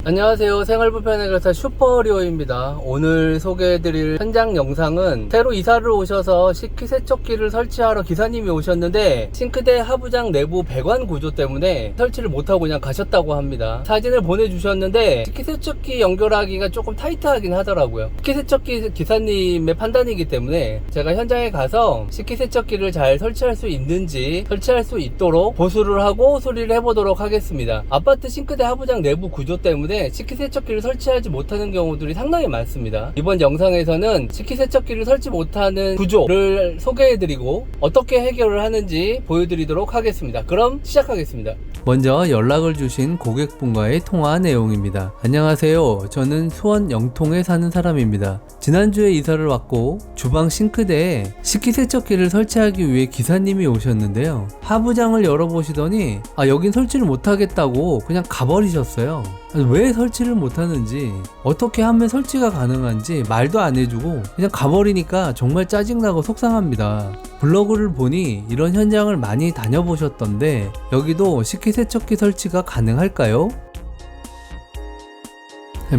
안녕하세요. 생활불편 해결사 슈퍼리오입니다. 오늘 소개해드릴 현장 영상은 새로 이사를 오셔서 식기세척기를 설치하러 기사님이 오셨는데 싱크대 하부장 내부 배관 구조 때문에 설치를 못하고 그냥 가셨다고 합니다. 사진을 보내주셨는데 식기세척기 연결하기가 조금 타이트하긴 하더라고요. 식기세척기 기사님의 판단이기 때문에 제가 현장에 가서 식기세척기를 잘 설치할 수 있는지 설치할 수 있도록 보수를 하고 수리를 해보도록 하겠습니다. 아파트 싱크대 하부장 내부 구조 때문에 식기세척기를 설치하지 못하는 경우들이 상당히 많습니다. 이번 영상에서는 식기세척기를 설치 못하는 구조를 소개해드리고 어떻게 해결을 하는지 보여드리도록 하겠습니다. 그럼 시작하겠습니다. 먼저 연락을 주신 고객분과의 통화 내용입니다. 안녕하세요. 저는 수원 영통에 사는 사람입니다. 지난주에 이사를 왔고 주방 싱크대에 식기세척기를 설치하기 위해 기사님이 오셨는데요. 하부장을 열어보시더니 여긴 설치를 못하겠다고 그냥 가버리셨어요. 왜 설치를 못하는지, 어떻게 하면 설치가 가능한지 말도 안 해주고 그냥 가버리니까 정말 짜증나고 속상합니다. 블로그를 보니 이런 현장을 많이 다녀보셨던데 여기도 식기세척기 설치가 가능할까요?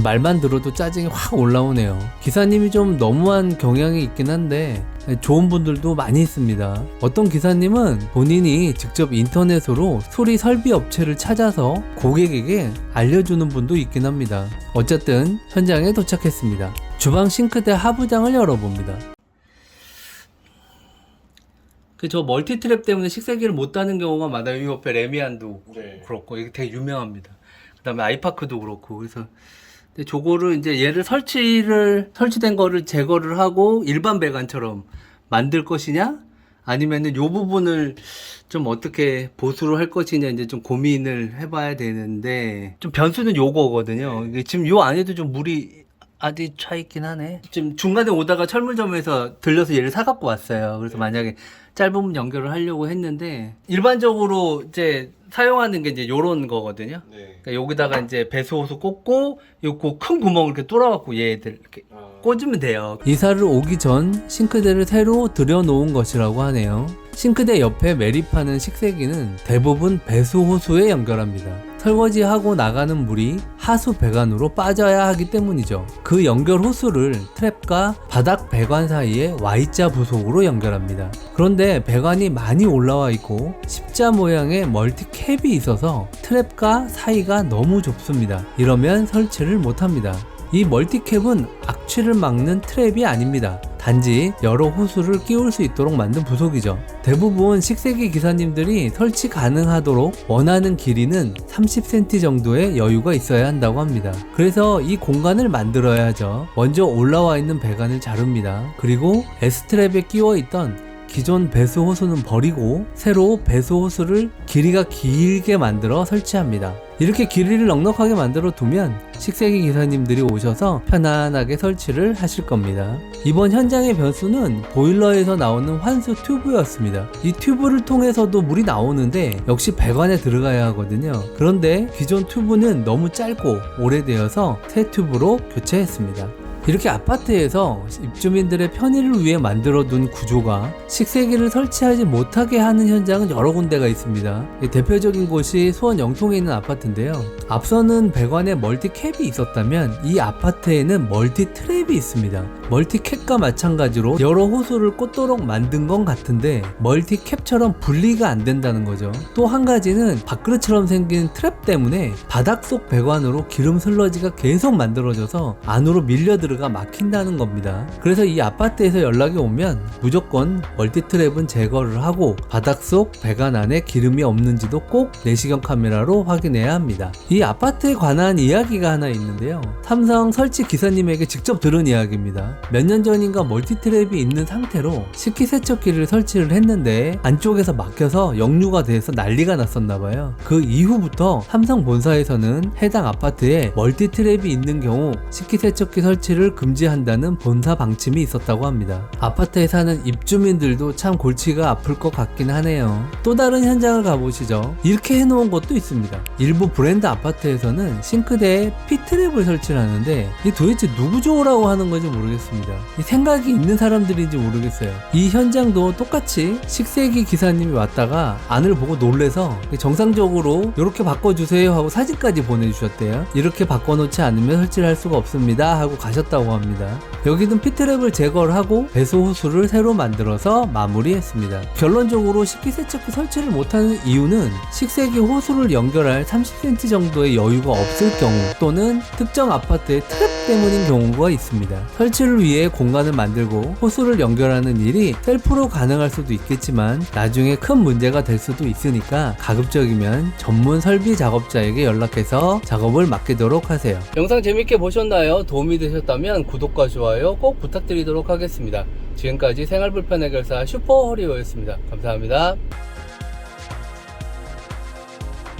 말만 들어도 짜증이 확 올라오네요. 기사님이 좀 너무한 경향이 있긴 한데 좋은 분들도 많이 있습니다. 어떤 기사님은 본인이 직접 인터넷으로 수리 설비 업체를 찾아서 고객에게 알려주는 분도 있긴 합니다. 어쨌든 현장에 도착했습니다. 주방 싱크대 하부장을 열어봅니다. 저 멀티트랩 때문에 식세기를 못 다는 경우가 많아요. 이 옆에 레미안도 그렇고 이게 되게 유명합니다. 그 다음에 아이파크도 그렇고. 그래서 근데 저거를 이제 얘를 설치된 거를 제거를 하고 일반 배관처럼 만들 것이냐, 아니면은 요 부분을 좀 어떻게 보수를 할 것이냐 이제 좀 고민을 해봐야 되는데, 좀 변수는 요거거든요. 이게 지금 요 안에도 좀 물이 아직 차 있긴 하네. 지금 중간에 오다가 철물점에서 들려서 얘를 사갖고 왔어요. 그래서 만약에 짧은 부분 연결을 하려고 했는데, 일반적으로 이제 사용하는 게 이제 요런 거거든요. 그러니까 여기다가 이제 배수호수 꽂고 요거 큰 구멍을 이렇게 뚫어갖고 얘들 이렇게 꽂으면 돼요. 이사를 오기 전 싱크대를 새로 들여놓은 것이라고 하네요. 싱크대 옆에 매립하는 식세기는 대부분 배수호수에 연결합니다. 설거지하고 나가는 물이 하수 배관으로 빠져야 하기 때문이죠. 그 연결 호수를 트랩과 바닥 배관 사이에 Y자 부속으로 연결합니다. 그런데 배관이 많이 올라와 있고 십자 모양의 멀티캡이 있어서 트랩과 사이가 너무 좁습니다. 이러면 설치를 못합니다. 이 멀티캡은 악취를 막는 트랩이 아닙니다. 단지 여러 호수를 끼울 수 있도록 만든 부속이죠. 대부분 식세기 기사님들이 설치 가능하도록 원하는 길이는 30cm 정도의 여유가 있어야 한다고 합니다. 그래서 이 공간을 만들어야죠. 먼저 올라와 있는 배관을 자릅니다. 그리고 S트랩에 끼워 있던 기존 배수 호수는 버리고 새로 배수 호수를 길이가 길게 만들어 설치합니다. 이렇게 길이를 넉넉하게 만들어 두면 식세기 기사님들이 오셔서 편안하게 설치를 하실 겁니다. 이번 현장의 변수는 보일러에서 나오는 환수 튜브였습니다. 이 튜브를 통해서도 물이 나오는데 역시 배관에 들어가야 하거든요. 그런데 기존 튜브는 너무 짧고 오래되어서 새 튜브로 교체했습니다. 이렇게 아파트에서 입주민들의 편의를 위해 만들어둔 구조가 식세기를 설치하지 못하게 하는 현장은 여러 군데가 있습니다. 대표적인 곳이 수원 영통에 있는 아파트인데요. 앞서는 배관에 멀티캡이 있었다면 이 아파트에는 멀티트랩이 있습니다. 멀티캡과 마찬가지로 여러 호수를 꽂도록 만든 건 같은데 멀티캡처럼 분리가 안 된다는 거죠. 또 한 가지는 밥그릇처럼 생긴 트랩 때문에 바닥 속 배관으로 기름 슬러지가 계속 만들어져서 안으로 밀려 들어가 막힌다는 겁니다. 그래서 이 아파트에서 연락이 오면 무조건 멀티트랩은 제거를 하고 바닥 속 배관 안에 기름이 없는지도 꼭 내시경 카메라로 확인해야 합니다. 이 아파트에 관한 이야기가 하나 있는데요. 삼성 설치 기사님에게 직접 들은 이야기입니다. 몇 년 전인가 멀티트랩이 있는 상태로 식기세척기를 설치를 했는데 안쪽에서 막혀서 역류가 돼서 난리가 났었나봐요. 그 이후부터 삼성 본사에서는 해당 아파트에 멀티트랩이 있는 경우 식기세척기 설치를 설치를 금지한다는 본사 방침이 있었다고 합니다. 아파트에 사는 입주민들도 참 골치가 아플 것 같긴 하네요. 또 다른 현장을 가보시죠. 이렇게 해놓은 곳도 있습니다. 일부 브랜드 아파트에서는 싱크대에 피트랩을 설치를 하는데 이 도대체 누구 좋으라고 하는 건지 모르겠습니다. 이 생각이 있는 사람들인지 모르겠어요. 이 현장도 똑같이 식세기 기사님이 왔다가 안을 보고 놀래서 정상적으로 이렇게 바꿔주세요 하고 사진까지 보내주셨대요. 이렇게 바꿔놓지 않으면 설치를 할 수가 없습니다 하고 가셨다고 합니다. 여기는 피트랩을 제거를 하고 배수 호수를 새로 만들어서 마무리했습니다. 결론적으로 식기세척기 설치를 못하는 이유는 식세기 호수를 연결할 30cm 정도의 여유가 없을 경우 또는 특정 아파트의 트랩 때문인 경우가 있습니다. 설치를 위해 공간을 만들고 호수를 연결하는 일이 셀프로 가능할 수도 있겠지만 나중에 큰 문제가 될 수도 있으니까 가급적이면 전문 설비 작업자에게 연락해서 작업을 맡기도록 하세요. 영상 재밌게 보셨나요? 도움이 되셨다면 구독과 좋아요 꼭 부탁드리도록 하겠습니다. 지금까지 생활불편 해결사 슈퍼허리오였습니다. 감사합니다.